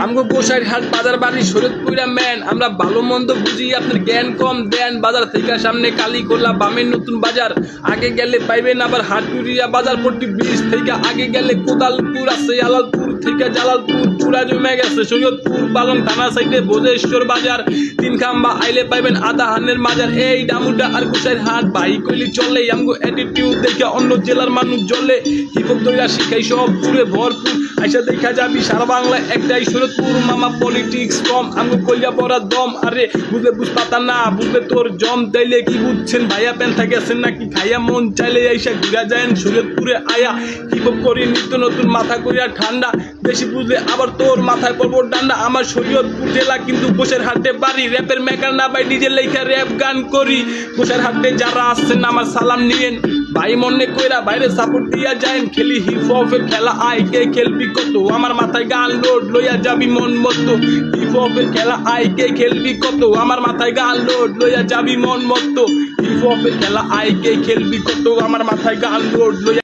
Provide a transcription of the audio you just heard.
আমগো গোসাইরহাট বাজার বাড়ি শরীয়তপুরা ম্যান। আমরা ভালো মন্দ বুঝি, আপনার জ্ঞান কম দেন। বাজার থেকে সামনে কালীখোলা বামের নতুন বাজার, আগে গেলে পাইবেন আবার হাটুরিয়া বাজার। পট্টি ব্রিজ থেকে আগে গেলে কোদালপুর আছে, আলালপুর থেকে জালালপুর চূড়া জমে গেছে শরীয়তপুর পালং থানা সাইডে ভোজেশ্বর বাজার। তিন খাম্বা আইলে পাইবেন আদাহানের মাজার। এই ডামুডা আর গোসাইরহাট ভাই কইলি চলে, আমগো অ্যাটিটিউড দেখে অন্য জেলার মানুষ জ্বলে। হিপহপ দইরা শিখাই সব পুরে ভরপুর, আইসা দেখা যাবি সারা বাংলা একটাই শরীয়তপুর। মামা পলিটিক্স কম, আমগো কইয়া পড়া দম। আরে বুঝলে বুঝ পাতা না, বুঝলে তোর জম। তাইলে কি বুঝছেন ভাইয়া প্যান্থা গেছেন নাকি খাইয়া? মন চাইলে আইসা ঘুরা যায়েন শরীয়তপুরে আয়া। হিপহপ করি নিত্য নতুন, মাথা কইয়া ঠান্ডা। বেশি বুঝলে আবার তোর মাথায় পড়বো ডান্ডা। আমার শরীয়তপুর জেলা কিন্তু গোসাইরহাটে বাড়ি। র্যাপের মেকার না ভাই, নিজের লেখা র্যাপ গান করি। গোসাইরহাটে যারা আসছেন আমার সালাম নিয়েন, ভাই মনে কইরা বাইরে সাপোর্ট দিয়া যায়েন। খেলি হিপ হপের খেলা, আই কে খেলবি কত? আমার মাথায় গান লোড লইয়া যাবি মন মতো। হিপ হপের খেলা, আই কে খেলবি কত? আমার মাথায় গান লোড লইয়া যাবি মন মতো। হিপ হপের খেলা, আই কে খেলবি কত? আমার মাথায় গান লোড লইয়া